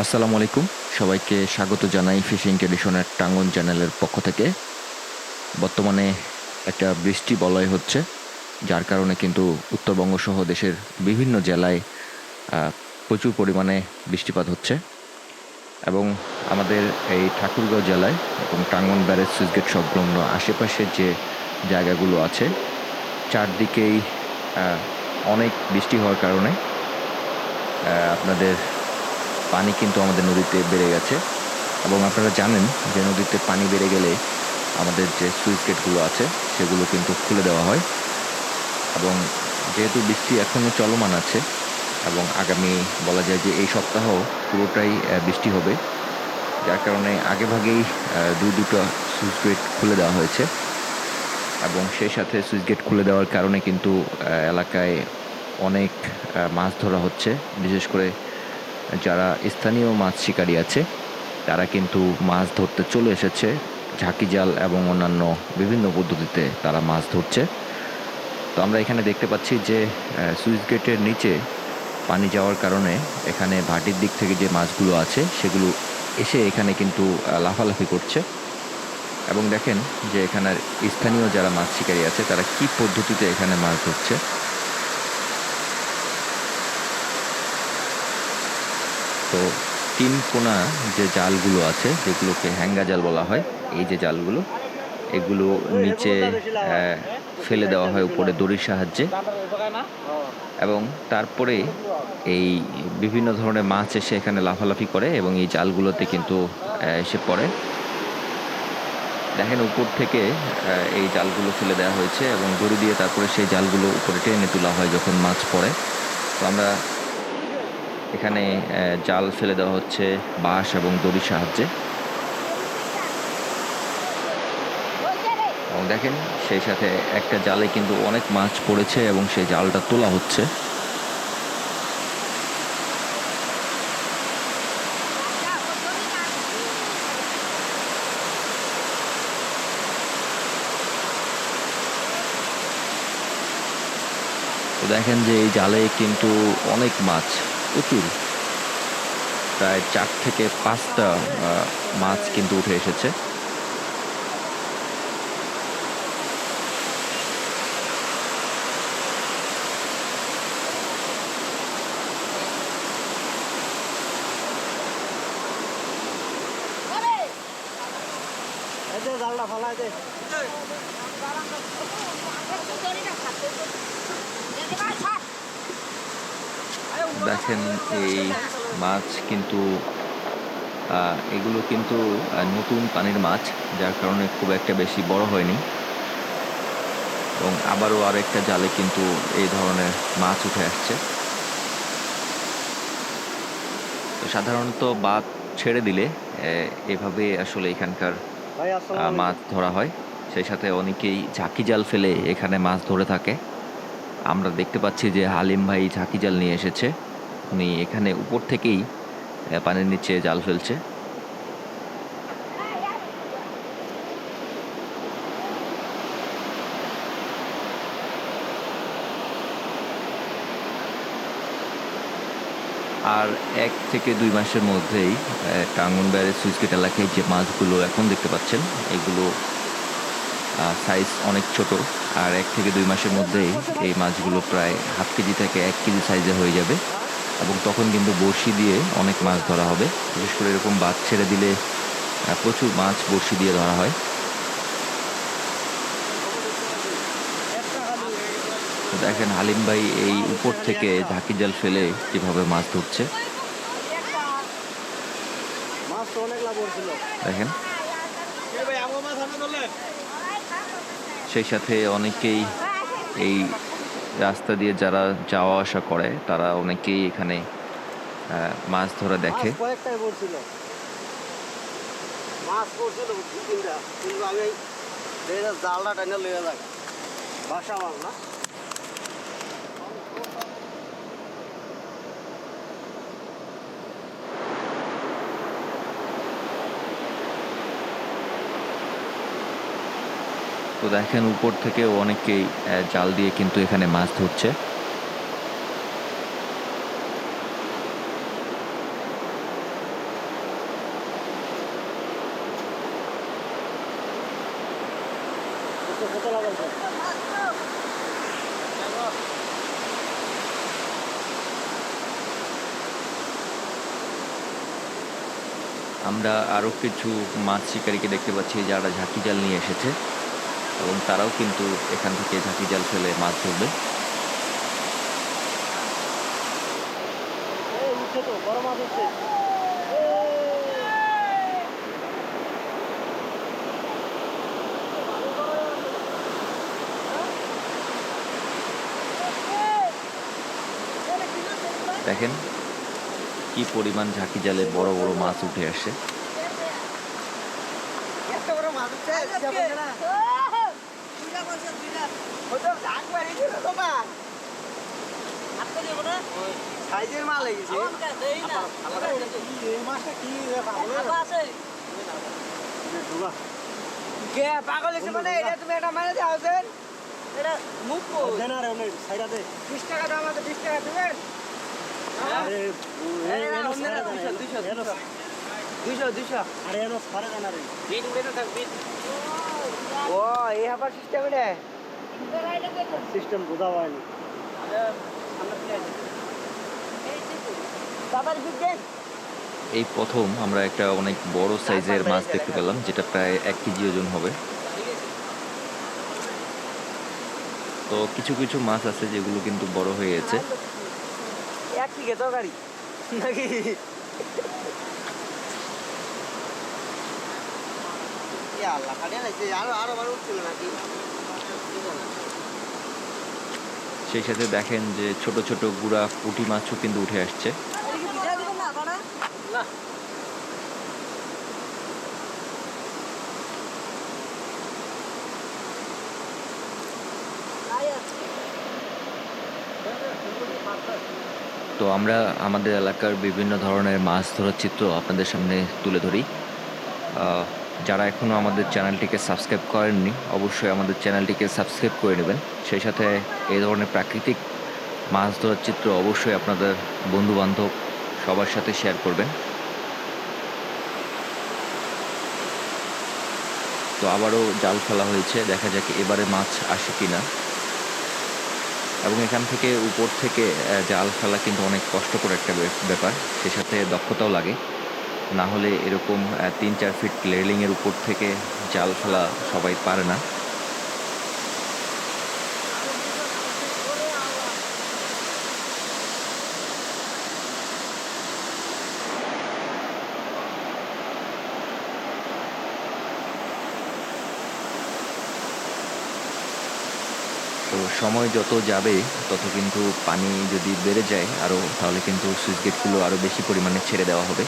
আসসালামু আলাইকুম। সবাইকে স্বাগত জানাই ফিশিং ট্রেডিশনের টাঙ্গন চ্যানেলের পক্ষ থেকে। বর্তমানে একটা বৃষ্টি বলয় হচ্ছে, যার কারণে কিন্তু উত্তরবঙ্গ সহ দেশের বিভিন্ন জেলায় আ প্রচুর পরিমাণে বৃষ্টিপাত হচ্ছে এবং আমাদের এই ঠাকুরগাঁও জেলায় এবং টাঙ্গন ব্যারেজ সুইচ গেট সংলগ্ন আশেপাশের যে জায়গাগুলো আছে, চারদিকেই আ অনেক বৃষ্টি হওয়ার কারণে আপনাদের পানি কিন্তু আমাদের নদীতে বেড়ে গেছে এবং আপনারা জানেন যে নদীতে পানি বেড়ে গেলে আমাদের যে সুইচ গেটগুলো আছে সেগুলো কিন্তু খুলে দেওয়া হয় এবং যেহেতু বৃষ্টি এখনও চলমান আছে এবং আগামী বলা যায় যে এই সপ্তাহ পুরোটাই বৃষ্টি হবে, যার কারণে আগেভাগেই দুটো সুইচ গেট খুলে দেওয়া হয়েছে এবং সেই সাথে সুইচ গেট খুলে দেওয়ার কারণে কিন্তু এলাকায় অনেক মাছ ধরা হচ্ছে। বিশেষ করে যারা স্থানীয় মাছ শিকারী আছে তারা কিন্তু মাছ ধরতে চলে এসেছে। ঝাঁকি জাল এবং অন্যান্য বিভিন্ন পদ্ধতিতে তারা মাছ ধরছে। তো আমরা এখানে দেখতে পাচ্ছি যে সুইচ গেটের নিচে পানি যাওয়ার কারণে এখানে ভাটির দিক থেকে যে মাছগুলো আছে সেগুলো এসে এখানে কিন্তু লাফালাফি করছে এবং দেখেন যে এখানের স্থানীয় যারা মাছ শিকারী আছে তারা কি পদ্ধতিতে এখানে মাছ ধরছে। তো ৩ কোনা যে জালগুলো আছে যেগুলোকে হ্যাঙ্গা জাল বলা হয়, এই যে জালগুলো এগুলো নিচে ফেলে দেওয়া হয় উপরে দড়ির সাহায্যে এবং তারপরে এই বিভিন্ন ধরনের মাছ এসে এখানে লাফালাফি করে এবং এই জালগুলোতে কিন্তু এসে পড়ে। দেখেন উপর থেকে এই জালগুলো ফেলে দেওয়া হয়েছে এবং দড়ি দিয়ে তারপরে সেই জালগুলো উপরে টেনে তোলা হয় যখন মাছ পড়ে। তো আমরা এখানে জাল ফেলে দেওয়া হচ্ছে বাঁশ এবং দড়ির সাহায্যে এবং দেখেন সেই সাথে একটা জালে কিন্তু অনেক মাছ পড়েছে এবং সেই জালটা তোলা হচ্ছে। তো দেখেন যে এই জালে কিন্তু অনেক মাছ, প্রচুর, প্রায় ৪ থেকে ৫টা মাছ কিন্তু উঠে এসেছে। দেখেন এই মাছ কিন্তু এগুলো কিন্তু নতুন পানির মাছ, যার কারণে খুব একটা বেশি বড় হয়নি এবং আবারও আরেকটা জালে কিন্তু এই ধরনের মাছ উঠে আসছে। তো সাধারণত বাঁধ ছেড়ে দিলে এভাবে আসলে এখানকার মাছ ধরা হয়। সেই সাথে অনেকেই ঝাঁকি জাল ফেলে এখানে মাছ ধরে থাকে। আমরা দেখতে পাচ্ছি যে হালিম ভাই ঝাঁকি জাল নিয়ে এসেছে, উনি এখানে উপর থেকেই পানির নিচে জাল ফেলছে। আর ১ থেকে ২ মাসের মধ্যেই টাঙ্গন ব্যারেজ সুইচ গেট এলাকায় যে মাছগুলো এখন দেখতে পাচ্ছেন এগুলো সাইজ অনেক ছোট। আর ১ থেকে ২ মাসের মধ্যেই এই মাছগুলো প্রায় হাফ কেজি থেকে ১ কেজি সাইজের হয়ে যাবে এবং তখন কিন্তু বড়শি দিয়ে অনেক মাছ ধরা হবে। বিশেষ করে এরকম বাঁধ ছেড়ে দিলে প্রচুর মাছ বড়শি দিয়ে ধরা হয়। তো দেখেন হালিম ভাই এই উপর থেকে ঝাঁকি জাল ফেলে যেভাবে মাছ ধরছে, দেখেন। সেই সাথে অনেকেই এই রাস্তা দিয়ে যারা যাওয়া আসা করে তারা অনেকেই এখানে মাছ ধরা দেখে। তো দেখেন উপর থেকে অনেকেই জাল দিয়ে কিন্তু এখানে মাছ ধরছে। আমরা আরও কিছু মাছ শিকারীকে দেখতে পাচ্ছি যারা ঝাঁকি জাল নিয়ে এসেছে এবং তারাও কিন্তু এখান থেকে ঝাঁকি জাল ফেলে মাছ ধরবে। দেখেন কি পরিমাণ ঝাঁকি জালে বড় বড় মাছ উঠে আসে। পাগল মানে এটা তুমি এটা মানে যাও এটা মুখ 20 টাকা দাম আছে, 20 টাকা দেবেন। সিস্টেম বোঝা হয়নি। এই প্রথম আমরা একটা অনেক বড় সাইজের মাছ দেখতে পেলাম, যেটা প্রায় 1 কেজি ওজন হবে। তো কিছু কিছু মাছ আছে যেগুলো কিন্তু বড় হয়ে গেছে। সেই সাথে দেখেন যে ছোট ছোট গুড়া পুঁটি মাছও কিন্তু উঠে আসছে। তো আমরা আমাদের এলাকার বিভিন্ন ধরনের মাছ ধরার চিত্র আপনাদের সামনে তুলে ধরি। যারা এখনও আমাদের চ্যানেলটিকে সাবস্ক্রাইব করেননি, অবশ্যই আমাদের চ্যানেলটিকে সাবস্ক্রাইব করে নেবেন। সেই সাথে এই ধরনের প্রাকৃতিক মাছ ধরার চিত্র অবশ্যই আপনাদের বন্ধুবান্ধব সবার সাথে শেয়ার করবেন। তো আবারও জাল ফেলা হয়েছে, দেখা যাক এবারে মাছ আসে কিনা। এবং এখান থেকে উপর থেকে জাল ফেলা কিন্তু অনেক কষ্টকর একটা ব্যাপার, সে সাথে দক্ষতাও লাগে। না হলে এরকম 3-4 ফিট লেভেলিংয়ের উপর থেকে জাল ফেলা সবাই পারে না। তো সময় যত যাবে তত কিন্তু পানি যদি বেড়ে যায় আরও, তাহলে কিন্তু সুইচ গেটগুলো আরও বেশি পরিমাণে ছেড়ে দেওয়া হবে।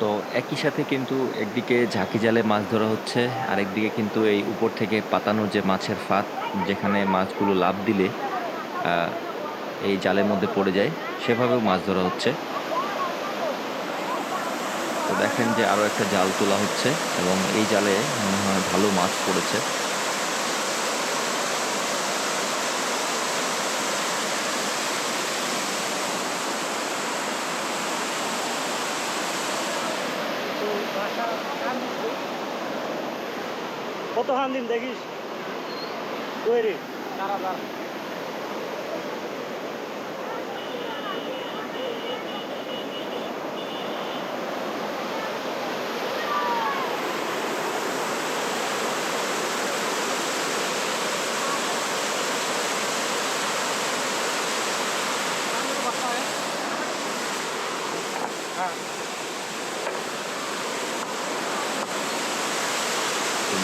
তো একই সাথে কিন্তু একদিকে ঝাঁকি জালে মাছ ধরা হচ্ছে, আর একদিকে কিন্তু এই উপর থেকে পাতানো যে মাছের ফাঁদ, যেখানে মাছগুলো লাফ দিলে এই জালের মধ্যে পড়ে যায়, সেভাবেও মাছ ধরা হচ্ছে। তো দেখেন যে আরও একটা জাল তোলা হচ্ছে এবং এই জালে মনে হয় ভালো মাছ পড়েছে। কত হান দিন দেখিস তৈরি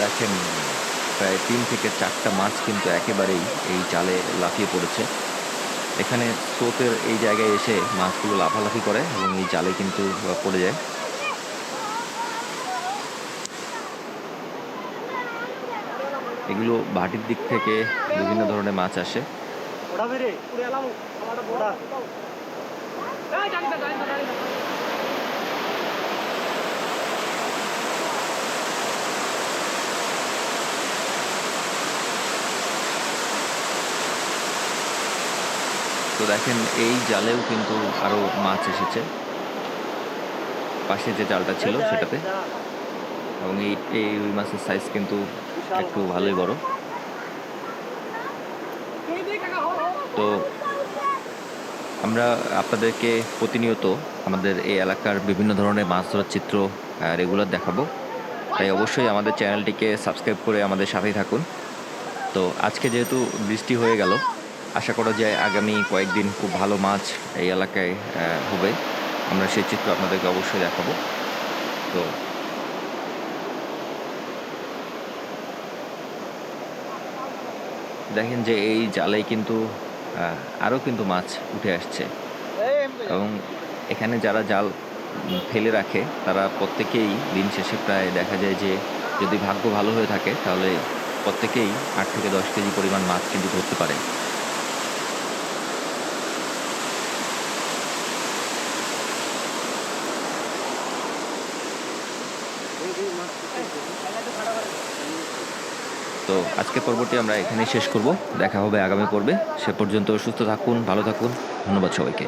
দেখেন প্রায় 3 থেকে 4টা মাছ কিন্তু একেবারেই এই জালে লাফিয়ে পড়েছে। এখানে স্রোতের এই জায়গায় এসে মাছগুলো লাফালাফি করে এবং এই জালে কিন্তু পড়ে যায়। এগুলো ভাটির দিক থেকে বিভিন্ন ধরনের মাছ আসে। তো দেখেন এই জালেও কিন্তু আরো মাছ এসেছে, পাশে যে জালটা ছিল সেটাতে। এবং এই রুই মাছের সাইজ কিন্তু একটু ভালোই বড়। তো আমরা আপনাদেরকে প্রতিনিয়ত আমাদের এই এলাকার বিভিন্ন ধরনের মাছ ধরার চিত্র রেগুলার দেখাবো, তাই অবশ্যই আমাদের চ্যানেলটিকে সাবস্ক্রাইব করে আমাদের সাথেই থাকুন। তো আজকে যেহেতু বৃষ্টি হয়ে গেল, আশা করা যায় আগামী কয়েকদিন খুব ভালো মাছ এই এলাকায় হবে। আমরা সেই চিত্র আপনাদেরকে অবশ্যই দেখাবো। তো দেখেন যে এই জালে কিন্তু আরও কিন্তু মাছ উঠে আসছে এবং এখানে যারা জাল ফেলে রাখে তারা প্রত্যেকেই দিন শেষে প্রায় দেখা যায় যে যদি ভাগ্য ভালো হয়ে থাকে তাহলে প্রত্যেকেই 8 থেকে 10 কেজি পরিমাণ মাছ কিন্তু ধরতে পারে। তো আজকের পর্বটি আমরা এখানেই শেষ করব। দেখা হবে আগামী পর্বে। সে পর্যন্ত সুস্থ থাকুন, ভালো থাকুন। ধন্যবাদ সবাইকে।